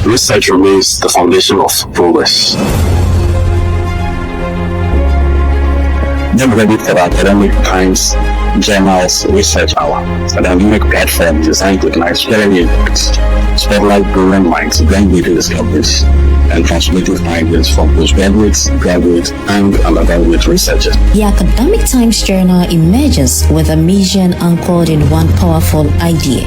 research remains the foundation of progress. Never ready for Academic Times Journal's Research Hour, a dynamic platform designed to ignite scholarly impact, spotlight brilliant minds, groundbreaking discoveries, and transformative findings from postgraduates, graduates, and undergraduate researchers. The Academic Times Journal emerges with a mission anchored in one powerful idea: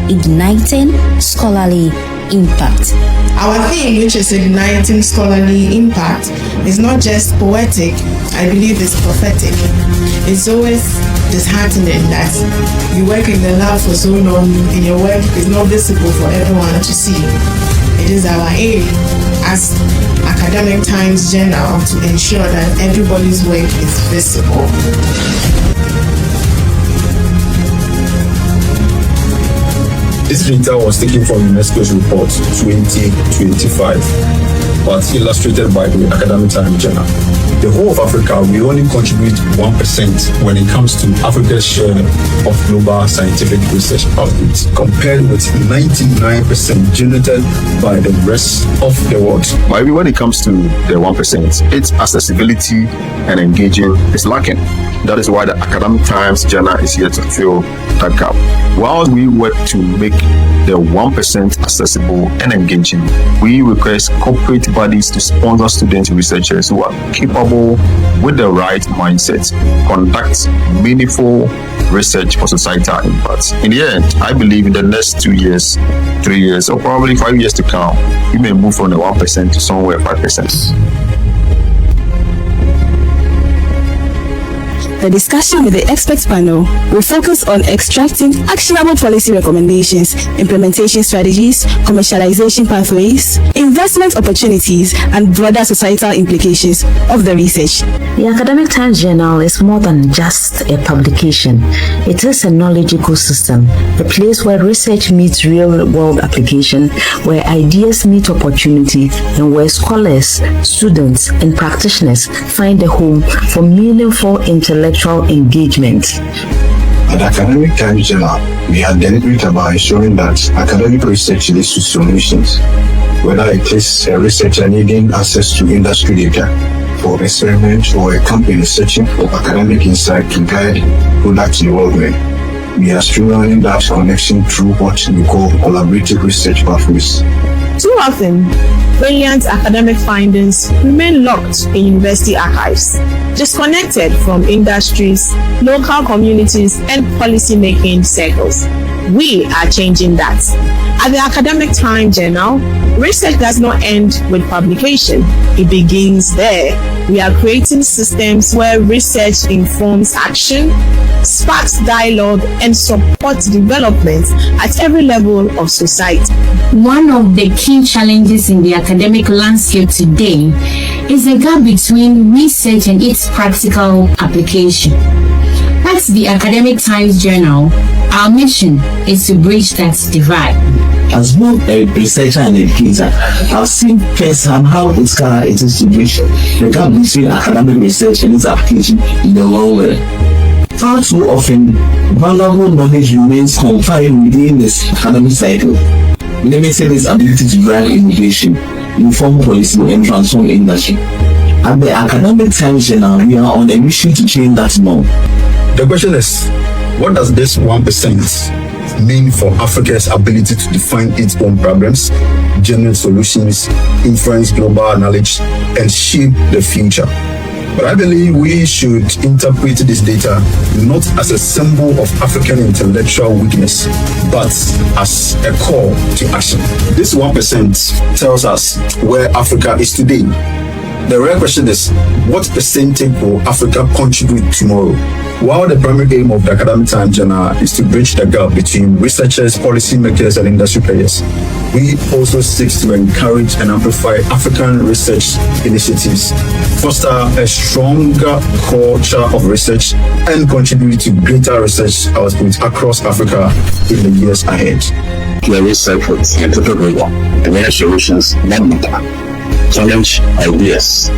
igniting scholarly impact. Our theme, which is igniting scholarly impact, is not just poetic, I believe it's prophetic. It's always disheartening that you work in the lab for so long and your work is not visible for everyone to see. It is our aim as Academic Times Journal to ensure that everybody's work is visible. This data was taken from UNESCO's report 2025, but illustrated by the Academic Times Journal. The whole of Africa, we only contribute 1% when it comes to Africa's share of global scientific research output, compared with 99% generated by the rest of the world. But when it comes to the 1%, its accessibility and engaging is lacking. That is why the Academic Times Journal is here to fill that gap. While we work to make the 1% accessible and engaging, we request corporate bodies to sponsor student researchers who are capable with the right mindset, conduct meaningful research for societal impact. In the end, I believe in the next 2 years, 3 years, or probably 5 years to come, we may move from the 1% to somewhere 5%. The discussion with the experts panel will focus on extracting actionable policy recommendations, implementation strategies, commercialization pathways, investment opportunities, and broader societal implications of the research. The Academic Times Journal is more than just a publication. It is a knowledge ecosystem, a place where research meets real-world application, where ideas meet opportunity, and where scholars, students, and practitioners find a home for meaningful intellectual engagement. At Academic Times Journal, we are deliberate about ensuring that academic research leads to solutions, whether it is a researcher needing access to industry data for experiment or a company searching for academic insight to guide product development. We are streamlining that connection through what we call collaborative research pathways. Too often, brilliant academic findings remain locked in university archives, disconnected from industries, local communities, and policy-making circles. We are changing that. At the Academic Times Journal, research does not end with publication. It begins there. We are creating systems where research informs action, sparks dialogue, and supports development at every level of society. One of the key challenges in the academic landscape today is the gap between research and its practical application. At the Academic Times Journal, our mission is to bridge that divide. As both a researcher and educator, I've seen firsthand how difficult it is to bridge the gap between academic research and its application in the real world. Far too often, valuable knowledge remains confined within this academic cycle, limiting its ability to drive innovation, inform policy, and transform industry. At the Academic Times Journal, we are on a mission to change that norm. The question is, what does this 1% mean for Africa's ability to define its own problems, generate solutions, influence global knowledge, and shape the future? But I believe we should interpret this data not as a symbol of African intellectual weakness, but as a call to action. This 1% tells us where Africa is today. The real question is, what percentage will Africa contribute tomorrow? While the primary aim of the Academic Times Journal is to bridge the gap between researchers, policymakers, and industry players, we also seek to encourage and amplify African research initiatives, foster a stronger culture of research, and contribute to greater research output across Africa in the years ahead. The research for scientific rigor, develop solutions that matter, challenge ideas,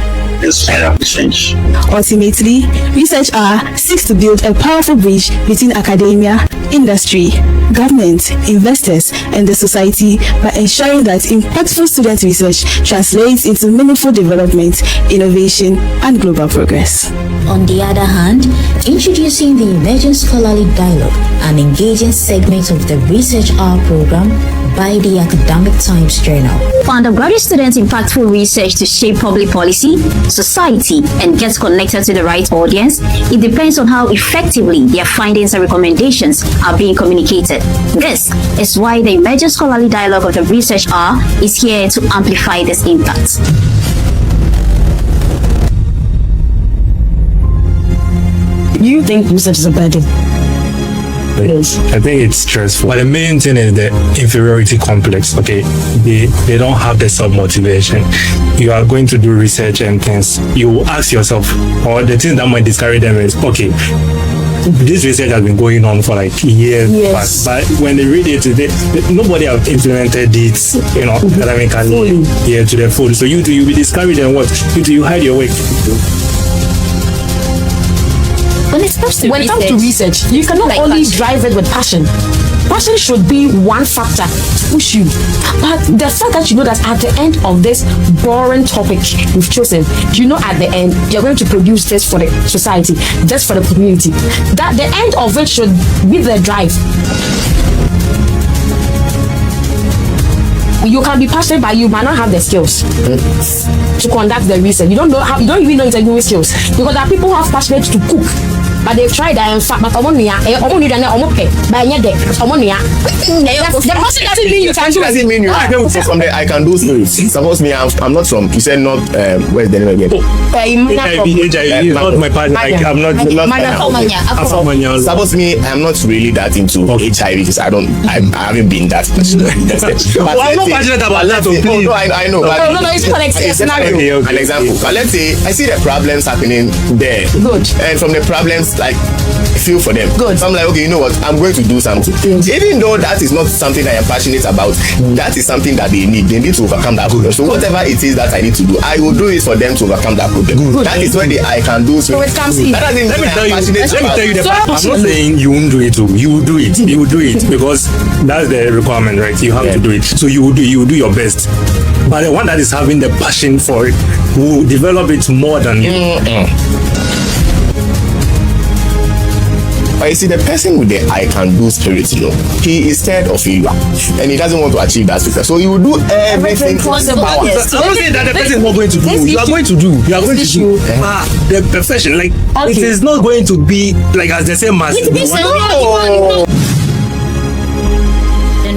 inspire change. Ultimately, Research Hour seeks to build a powerful bridge between academia, industry, government, investors, and the society by ensuring that impactful student research translates into meaningful development, innovation, and global progress. On the other hand, introducing the Emerging Scholarly Dialogue, an engaging segment of the Research Hour program by the Academic Times Journal. For undergraduate students, impactful research to shape public policy, society, and get connected to the right audience, it depends on how effectively their findings and recommendations are being communicated. This is why the Emerging Scholarly Dialogue of the Research Hour is here to amplify this impact. You think research is a burden? I think it's stressful. But the main thing is the inferiority complex. Okay, they don't have the self-motivation. You are going to do research and things. You ask yourself, or the thing that might discourage them is, okay, this research has been going on for like years past, but when they read it, nobody have implemented it, academically to the full. So you be discouraged, and what you hide your work. When it comes to research, you cannot only drive it with passion. Passion should be one factor to push you. But the fact that you know that at the end of this boring topic you've chosen, you know at the end you're going to produce this for the society, this for the community. That the end of it should be the drive. You can be passionate, but you might not have the skills to conduct the research. You don't even know interviewing skills, because there are who have passionate to cook, but they've tried that and fact, but the person doesn't mean you can do it. Doesn't mean you can do it. From there, I can do skills. Suppose me, I'm not from. You said not. Where's the name again? HIV, not my partner. I'm not. Suppose me, I'm not really that into HIV because I haven't been that passionate. I'm not passionate about that. No, I know. But no, it's not scenario. An example. But let's say I see the problems happening there. Good. And from the problems, like, feel for them. Good. So I'm like, okay, you know what? I'm going to do something. Even though that is not something I am passionate about, that is something that they need. They need to overcome that problem. So whatever it is that I need to do, I will do it for them to overcome that problem. Good. That is when I can do so. It comes in. Let me tell you the fact. I'm not saying you won't do it too. You will do it. You will do it because that's the requirement, right? You have to do it. So you will do your best. But the one that is having the passion for it will develop it more than you. But you see, the person with the I can do spirit, he is scared of failure and he doesn't want to achieve that success. So he will do everything possible. I'm not saying that the person is not going to do. You are going to do. You are going to do. The perfection, like, it is not going to be like as the same as. Then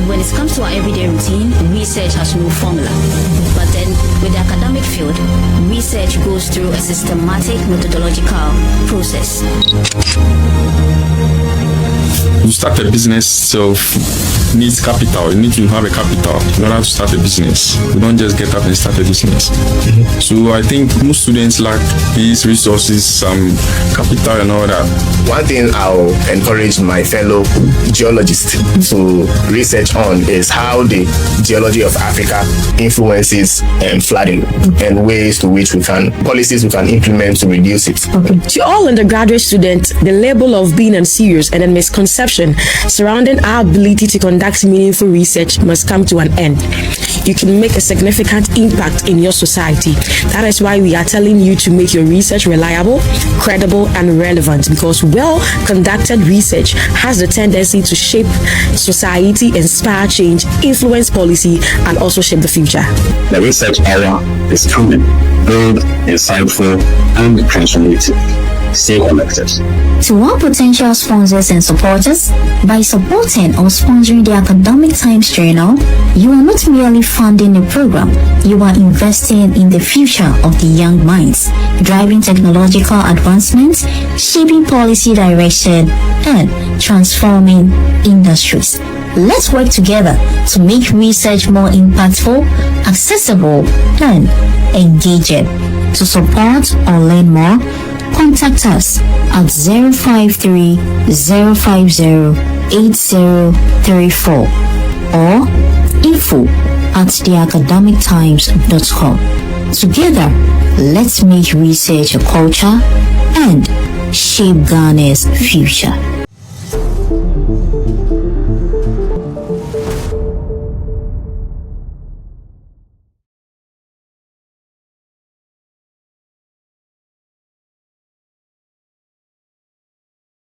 when it comes to our everyday routine, research has no formula. But then with the academic field, research goes through a systematic methodological process. You start a business itself needs capital. You need to have a capital in order to start a business. You don't just get up and start a business. So I think most students lack these resources, some capital and all that. One thing I'll encourage my fellow geologists to research on is how the geology of Africa influences flooding and ways to which policies we can implement to reduce it. To all undergraduate students, the label of being unserious and a misconception surrounding our ability to conduct meaningful research must come to an end. You can make a significant impact in your society. That is why we are telling you to make your research reliable, credible, and relevant, because well-conducted research has the tendency to shape society, inspire change, influence policy, and also shape the future. The research area is coming, bold, insightful, and transformative. Stay connected. To our potential sponsors and supporters, by supporting or sponsoring the Academic Times Journal, you are not merely funding the program, you are investing in the future of the young minds, driving technological advancements, shaping policy direction, and transforming industries. Let's work together to make research more impactful, accessible, and engaging. To support or learn more, contact us at 053 050 8034 or info@theacademictimes.com. Together, let's make research a culture and shape Ghana's future.